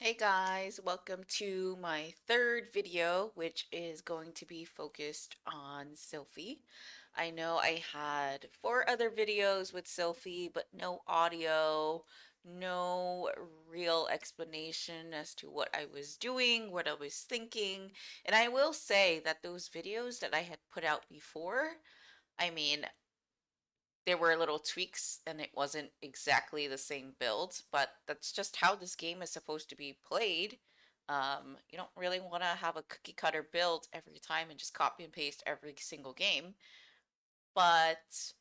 Hey guys, welcome to my third video, which is going to be focused on Sylphy. I know I had four other videos with Sylphy, but no audio, no real explanation as to what I was doing, what I was thinking. And I will say that those videos that I had put out before, I mean, there were little tweaks and it wasn't exactly the same build, but that's just how this game is supposed to be played. You don't really want to have a cookie cutter build every time and just copy and paste every single game. But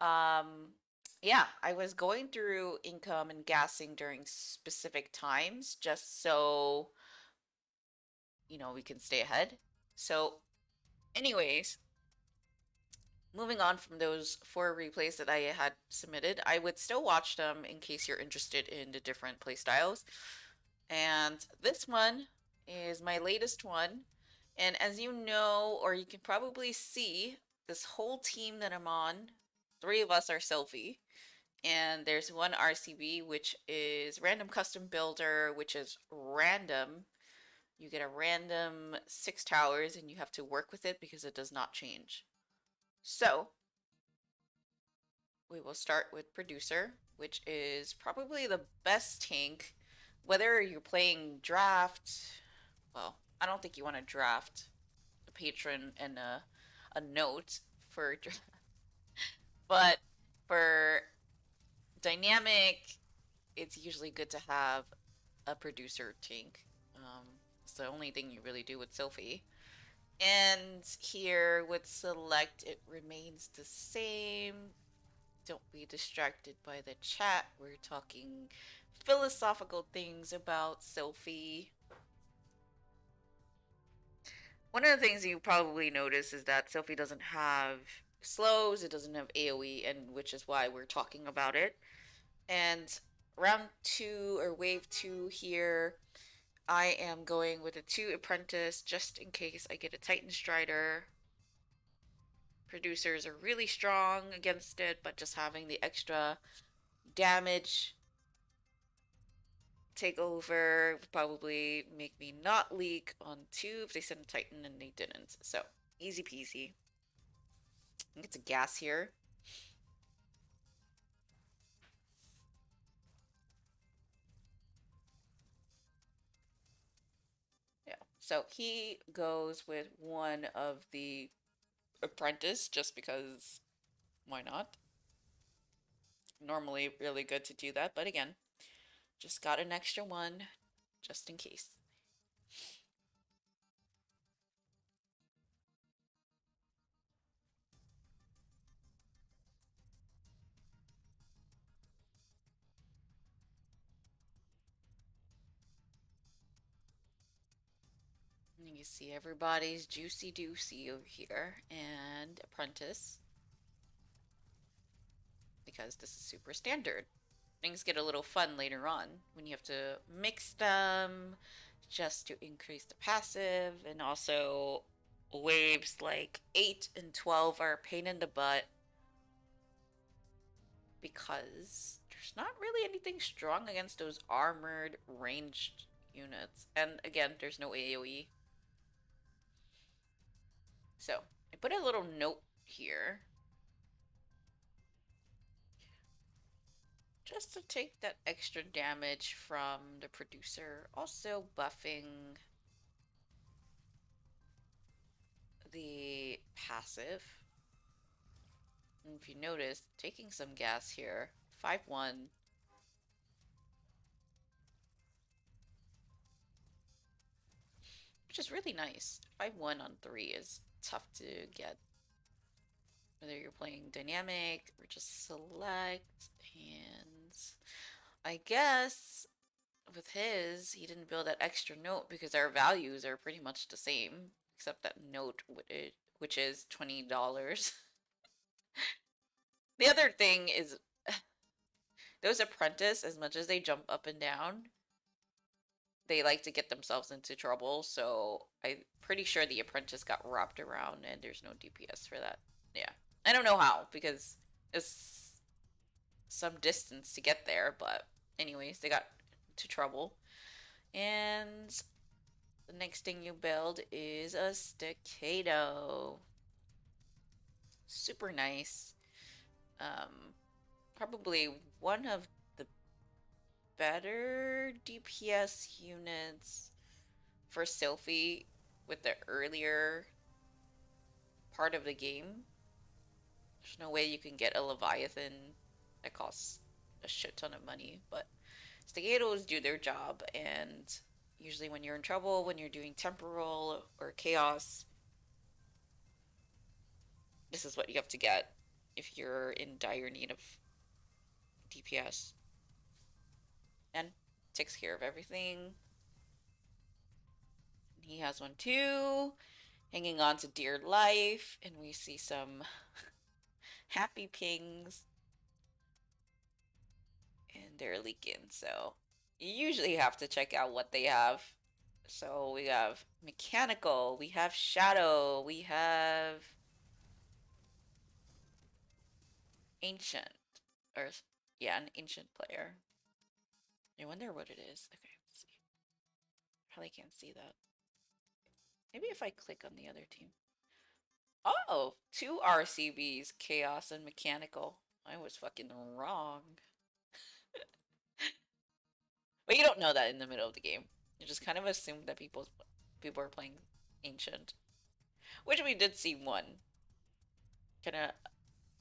um, yeah, I was going through income and gassing during specific times just so, we can stay ahead. So, anyways, moving on from those four replays that I had submitted, I would still watch them in case you're interested in the different playstyles. And this one is my latest one. And as you know, or you can probably see, this whole team that I'm on, three of us are Sylphy. And there's one RCB, which is Random Custom Builder, which is random. You get a random 6 towers and you have to work with it because it does not change. So, we will start with producer, which is probably the best tank. Whether you're playing draft, well, I don't think you want to draft a patron and a note for, but for dynamic, it's usually good to have a producer tank. It's the only thing you really do with Sylphy. And here with select, it remains the same. Don't be distracted by the chat. We're talking philosophical things about Sylphy. One of the things you probably notice is that Sylphy doesn't have slows, it doesn't have AoE, and which is why we're talking about it. And round two or wave two here, I am going with a 2 apprentice just in case I get a Titan Strider. Producers are really strong against it, but just having the extra damage take over would probably make me not leak on two if they sent a Titan and they didn't. So, easy peasy. I think it's a gas here. Yeah. So he goes with one of the apprentice just because why not? Normally really good to do that, but again, just got an extra one just in case. You see everybody's juicy doocy over here and apprentice because this is super standard. Things get a little fun later on when you have to mix them just to increase the passive, and also waves like 8 and 12 are a pain in the butt because there's not really anything strong against those armored ranged units. And again, there's no AoE. So I put a little note here just to take that extra damage from the producer. Also buffing the passive. And if you notice, taking some gas here. 5-1. Which is really nice. 5-1 on 3 is tough to get. Whether you're playing dynamic or just select. And I guess with his, he didn't build that extra note because our values are pretty much the same. Except that note, which is $20. The other thing is, those apprentice, as much as they jump up and down, they like to get themselves into trouble. So I'm pretty sure the apprentice got wrapped around and there's no DPS for that. Yeah. I don't know how because it's some distance to get there, but anyways, they got into trouble. And the next thing you build is a staccato. Super nice. Um, Probably one of the better DPS units for Sylphy with the earlier part of the game. There's no way you can get a Leviathan that costs a shit ton of money, but Staccatos do their job, and usually when you're in trouble, when you're doing temporal or chaos, this is what you have to get if you're in dire need of DPS. And takes care of everything. He has one too, hanging on to dear life, and we see some happy pings, and they're leaking, so you usually have to check out what they have. So we have mechanical, we have shadow, we have ancient, or yeah, an ancient player. I wonder what it is. Okay, let's see. Probably can't see that. Maybe if I click on the other team. Oh, two RCBs, chaos and mechanical. I was fucking wrong. But you don't know that in the middle of the game. You just kind of assume that people are playing ancient, which we did see one. Kind of,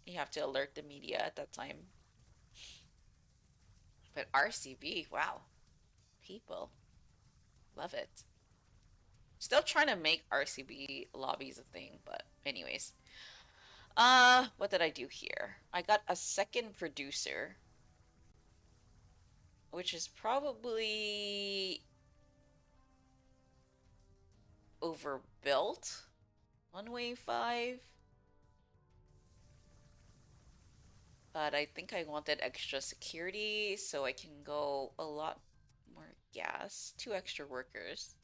you have to alert the media at that time. But RCB, wow, people love it. Still trying to make RCB lobbies a thing, but anyways. What did I do here? I got a second producer, which is probably overbuilt on wave 5. But I think I wanted extra security so I can go a lot more gas. 2 extra workers.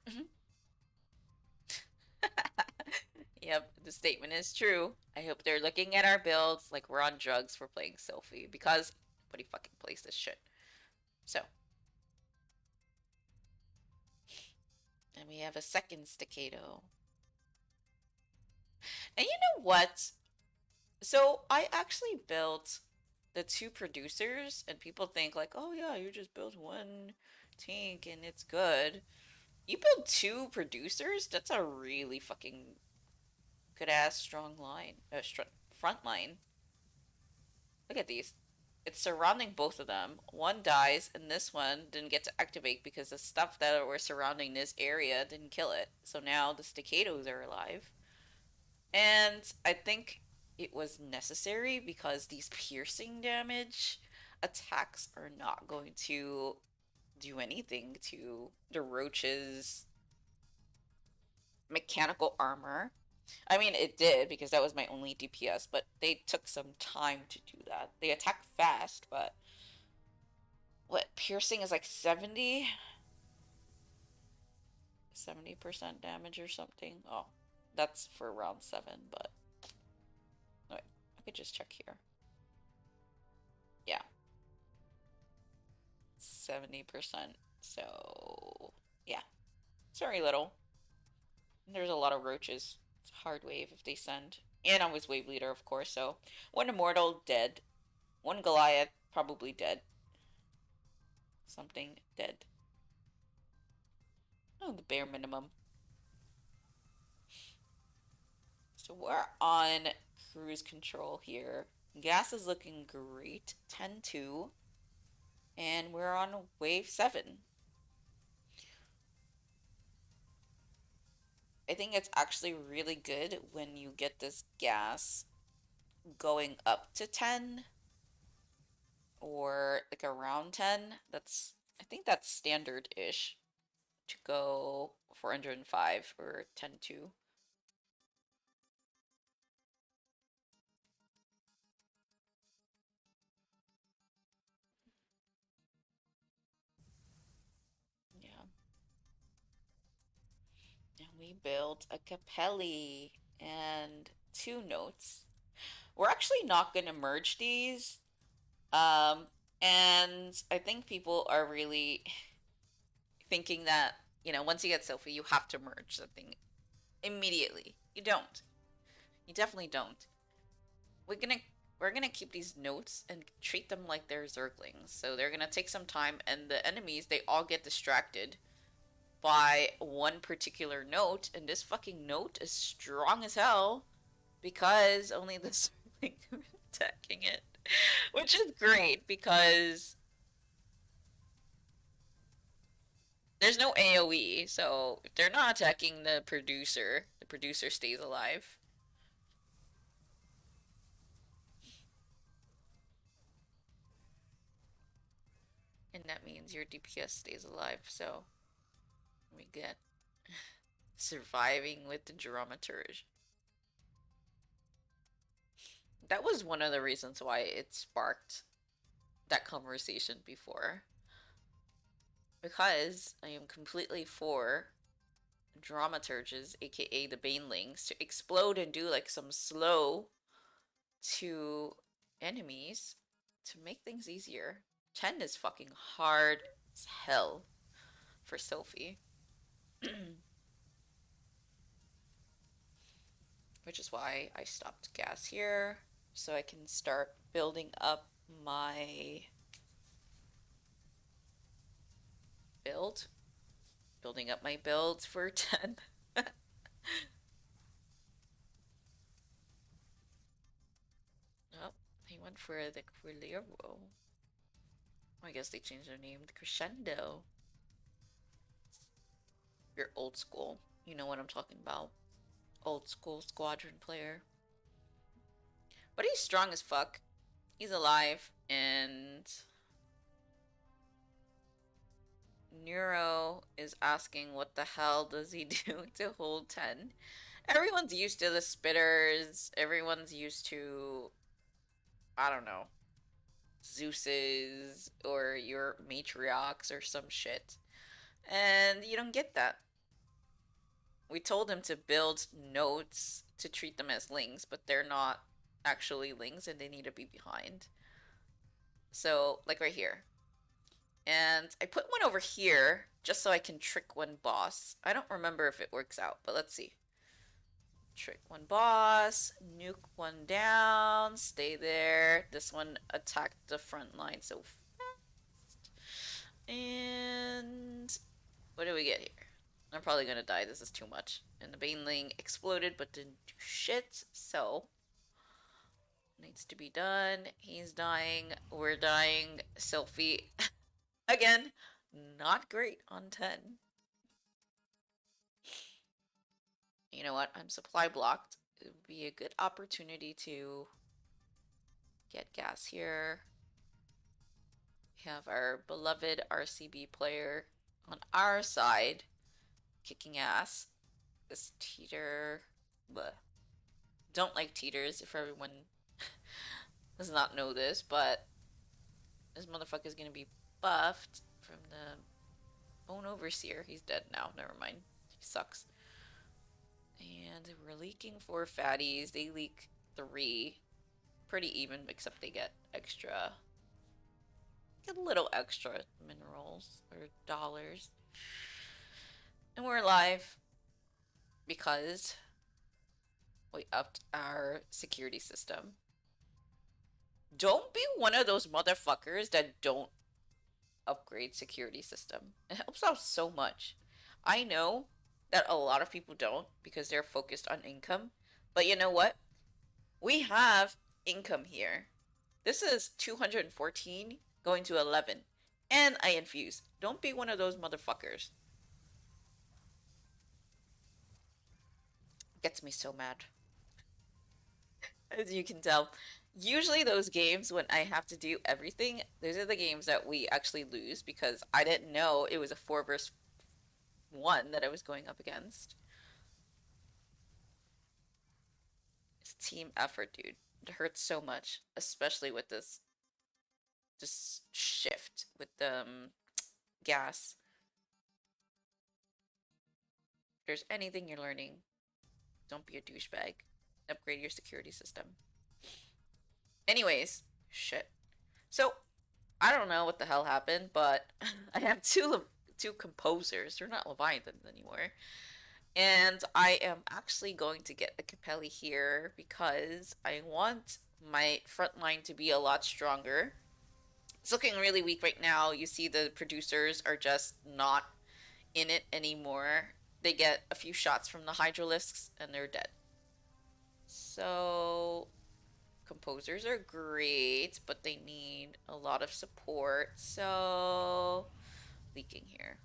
Mhm. Yep, the statement is true. I hope they're looking at our builds like we're on drugs for playing Sylphy because nobody fucking plays this shit. So, and we have a second staccato. And you know what? So I actually built the 2 producers, and people think like, oh yeah, you just built one tank and it's good. You build 2 producers? That's a really fucking good ass strong line, front line. Look at these. It's surrounding both of them. One dies, and this one didn't get to activate because the stuff that were surrounding this area didn't kill it. So now the staccatos are alive. And I think it was necessary because these piercing damage attacks are not going to do anything to the roach's mechanical armor. I mean, it did because that was my only DPS, but they took some time to do that. They attack fast, but what, piercing is like 70% damage or something. Oh, that's for round 7, but wait, I could just check here. Yeah, 70%. So, yeah, it's very little. There's a lot of roaches. It's a hard wave if they send. And I was wave leader, of course, so one immortal dead. One Goliath probably dead. Something dead. Oh, the bare minimum. So we're on cruise control here. Gas is looking great. 10-2. And we're on wave 7. I think it's actually really good when you get this gas going up to 10 or like around 10. I think that's standard-ish to go 405 or 10-2. Yeah. And we built a Capelli and 2 notes. We're actually not going to merge these. Um, and I think people are really thinking that, once you get Sylphy, you have to merge the thing immediately. You don't. You definitely don't. We're gonna we're gonna keep these notes and treat them like they're Zerglings. So they're gonna take some time, and the enemies, they all get distracted by one particular note, and this fucking note is strong as hell because only the Zerglings are attacking it. Which is great because there's no AoE, so if they're not attacking the producer stays alive. And that means your DPS stays alive, so we get surviving with the dramaturge. That was one of the reasons why it sparked that conversation before. Because I am completely for dramaturges, aka the banelings, to explode and do like some slow to enemies to make things easier. 10 is fucking hard as hell for Sylphy. Which is why I stopped gas here, so I can start building up my build. Building up my builds for 10. Oh, they went for the Crilero. I guess they changed their name to Crescendo. You're old school. You know what I'm talking about. Old school Squadron player. But he's strong as fuck. He's alive, and Neuro is asking what the hell does he do to hold 10. Everyone's used to the spitters. Everyone's used to, I don't know, Zeus's or your matriarchs or some shit. And you don't get that. We told him to build notes to treat them as lings, but they're not actually lings and they need to be behind. So, like right here. And I put one over here just so I can trick one boss. I don't remember if it works out, but let's see. Trick one boss, nuke one down, stay there. This one attacked the front line so fast. And what do we get here? I'm probably gonna die. This is too much. And the Baneling exploded but didn't do shit, so needs to be done. He's dying. We're dying. Sylphy again. Not great on 10. You know what? I'm supply blocked. It would be a good opportunity to get gas here. We have our beloved RCB player on our side kicking ass. This teeter. Bleh. Don't like teeters if everyone does not know this, but this motherfucker is gonna be buffed from the Bone Overseer. He's dead now. Never mind. He sucks. And we're leaking 4 fatties. They leak 3. Pretty even, except they get extra. Get a little extra minerals or dollars. And we're alive because we upped our security system. Don't be one of those motherfuckers that don't upgrade security system. It helps out so much. I know that a lot of people don't because they're focused on income. But you know what? We have income here. This is 214 going to 11. And I infuse. Don't be one of those motherfuckers. Gets me so mad. As you can tell. Usually those games when I have to do everything, those are the games that we actually lose because I didn't know it was a 4 versus 1 that I was going up against. It's team effort, dude. It hurts so much, especially with this shift with the gas. If there's anything you're learning, don't be a douchebag. Upgrade your security system. Anyways, shit. So I don't know what the hell happened, but I have two composers. They're not Leviathans anymore. And I am actually going to get a Capelli here because I want my front line to be a lot stronger. It's looking really weak right now. You see the producers are just not in it anymore. They get a few shots from the Hydralisks and they're dead. So composers are great, but they need a lot of support. So leaking here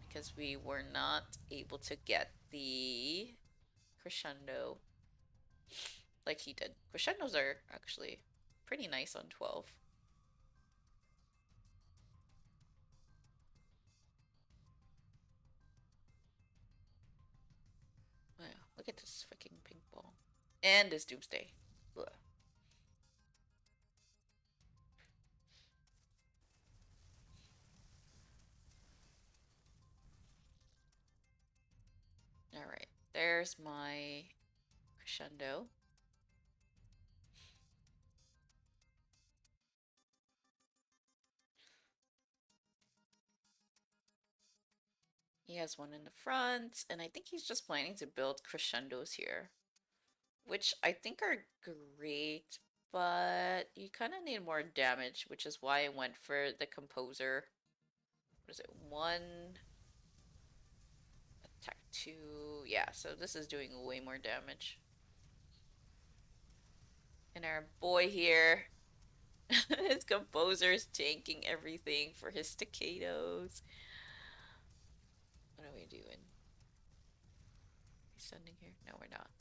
because we were not able to get the crescendo like he did. Crescendos are actually pretty nice on 12. Wow, look at this freaking pink ball. And this Doomsday. Ugh. Alright, there's my crescendo. He has one in the front, and I think he's just planning to build crescendos here, which I think are great, but you kind of need more damage, which is why I went for the composer. What is it? One attack, two. Yeah, so this is doing way more damage. And our boy here, his composer's tanking everything for his staccatos. What are we doing? We sending here? No, we're not.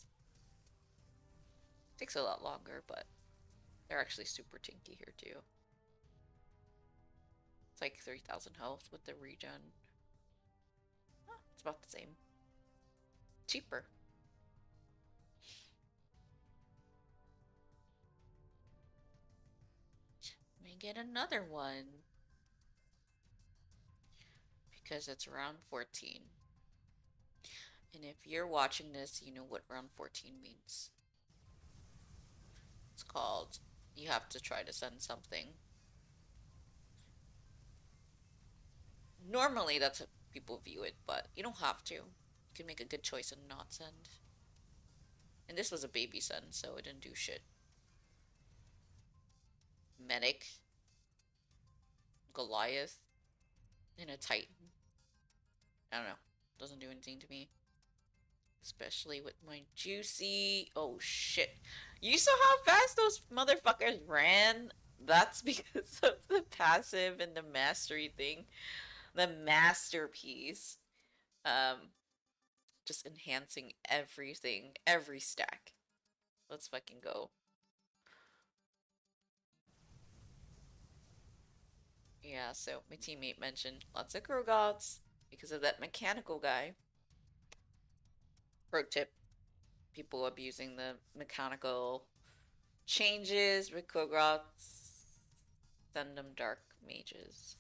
Takes a lot longer, but they're actually super tinky here too. It's like 3,000 health with the regen. Oh, it's about the same. Cheaper. Let me get another one. Because it's round 14. And if you're watching this, you know what round 14 means. It's called, you have to try to send something. Normally, that's how people view it, but you don't have to. You can make a good choice and not send. And this was a baby send, so it didn't do shit. Medic, Goliath, and a Titan. I don't know. Doesn't do anything to me. Especially with my juicy. Oh shit. You saw how fast those motherfuckers ran? That's because of the passive and the mastery thing. The masterpiece. Um, just enhancing everything, every stack. Let's fucking go. Yeah, so my teammate mentioned lots of Krogots because of that mechanical guy. Pro tip, people abusing the mechanical changes with Krogots. Send them dark mages.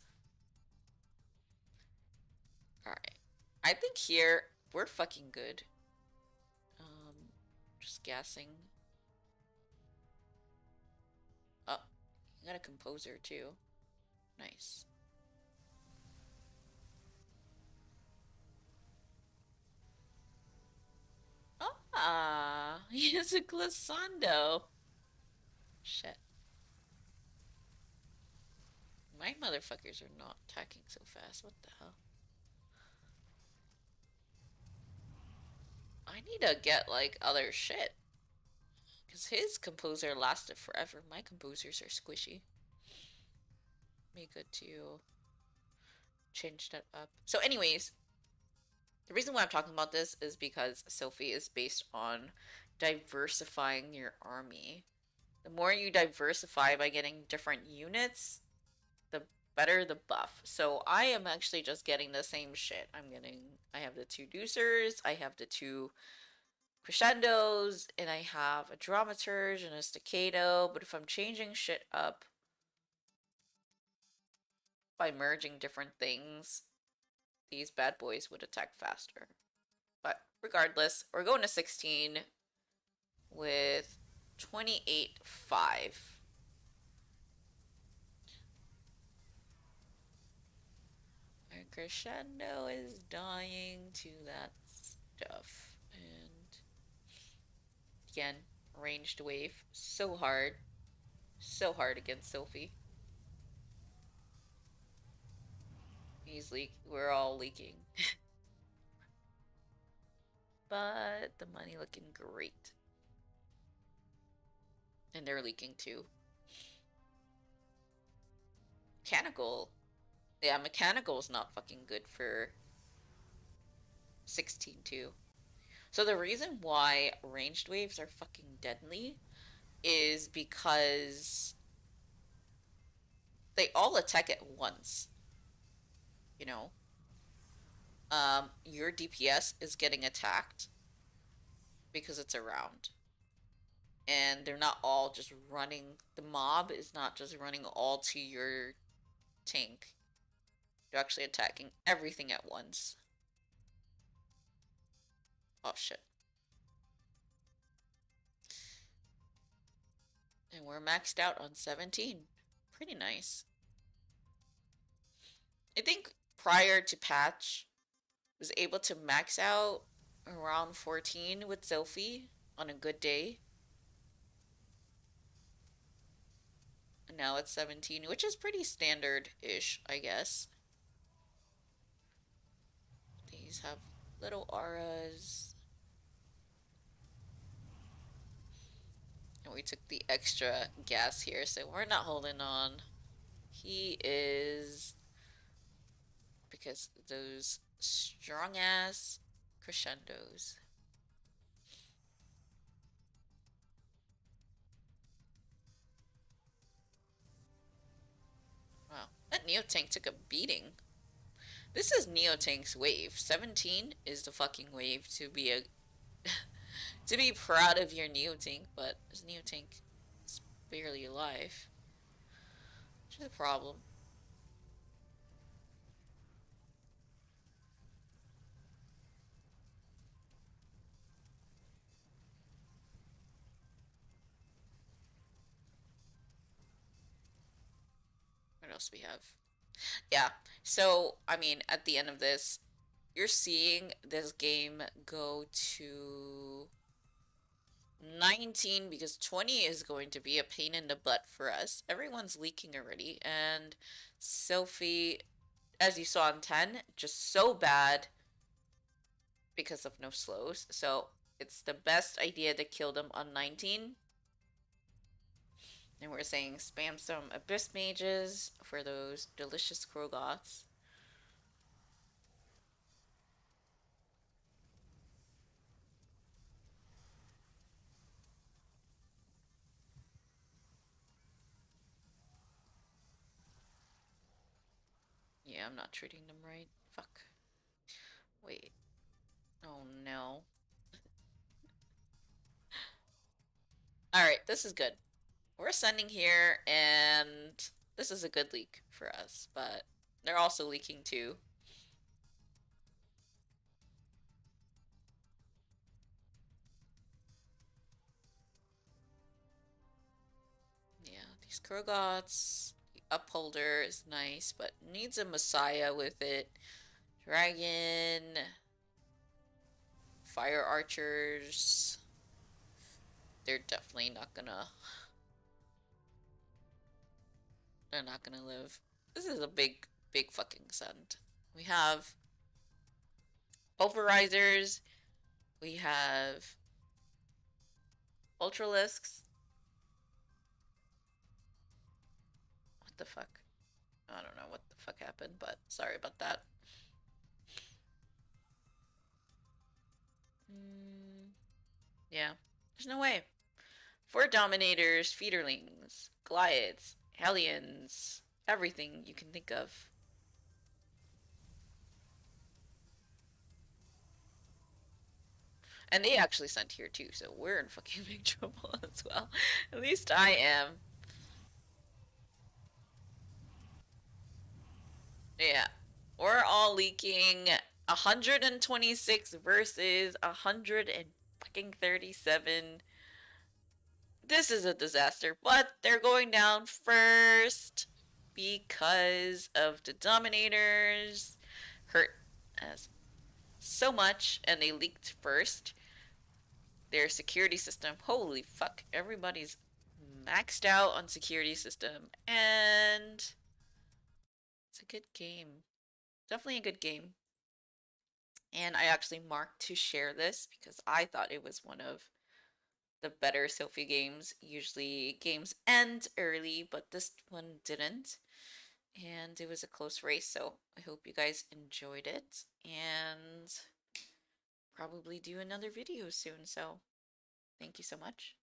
Alright. I think here we're fucking good. Just gassing. Oh, you got a composer too. Nice. Ah, he has a glissando. Shit. My motherfuckers are not attacking so fast. What the hell? I need to get like other shit. Because his composer lasted forever. My composers are squishy. Be good to change that up. So, anyways, the reason why I'm talking about this is because Sylphy is based on diversifying your army. The more you diversify by getting different units, the better the buff. So I am actually just getting the same shit. I have the two deucers, I have the two crescendos, and I have a dramaturge and a staccato. But if I'm changing shit up by merging different things, these bad boys would attack faster. But regardless, we're going to 16 with 28.5. Crescendo is dying to that stuff. And again, ranged wave. So hard. So hard against Sylphy. We're all leaking. But the money looking great. And they're leaking too. Mechanical. Yeah, mechanical is not fucking good for 16 too. So the reason why ranged waves are fucking deadly is because they all attack at once, you know? Your DPS is getting attacked because it's around. And they're not all just running, the mob is not just running all to your tank. They're actually attacking everything at once. Oh shit. And we're maxed out on 17. Pretty nice. I think prior to patch, was able to max out around 14 with Sylphy on a good day. And now it's 17, which is pretty standard-ish, I guess. These have little auras. And we took the extra gas here, so we're not holding on. He is... because those strong-ass crescendos. Wow, that Neotank took a beating. This is Neotank's wave. 17 is the fucking wave to be a to be proud of your Neotank, but this Neotank is barely alive. Which is a problem. What else do we have? Yeah. So, I mean, at the end of this, you're seeing this game go to 19 because 20 is going to be a pain in the butt for us. Everyone's leaking already, and Sylphy, as you saw in 10, just so bad because of no slows. So it's the best idea to kill them on 19. And we're saying spam some Abyss Mages for those delicious Krogoths. Yeah, I'm not treating them right. Fuck. Wait. Oh no. Alright, this is good. We're sending here, and this is a good leak for us, but they're also leaking too. Yeah, these Krogoths. The Upholder is nice, but needs a Messiah with it. Dragon. Fire Archers. They're definitely not gonna... They're not gonna live. This is a big, big fucking send. We have Pulverizers. We have Ultralisks. What the fuck? I don't know what the fuck happened, but sorry about that. Yeah, there's no way. 4 Dominators, Feederlings, Goliaths, Hellions, everything you can think of. And they actually sent here too, so we're in fucking big trouble as well. At least I am. Yeah. We're all leaking 126 versus 137. This is a disaster, but they're going down first because of the Dominators. hurt us so much, and they leaked first. Their security system, holy fuck, everybody's maxed out on security system, and it's a good game. Definitely a good game. And I actually marked to share this because I thought it was one of the better Sylphy games. Usually games end early, but this one didn't. And it was a close race, so I hope you guys enjoyed it and probably do another video soon. So thank you so much.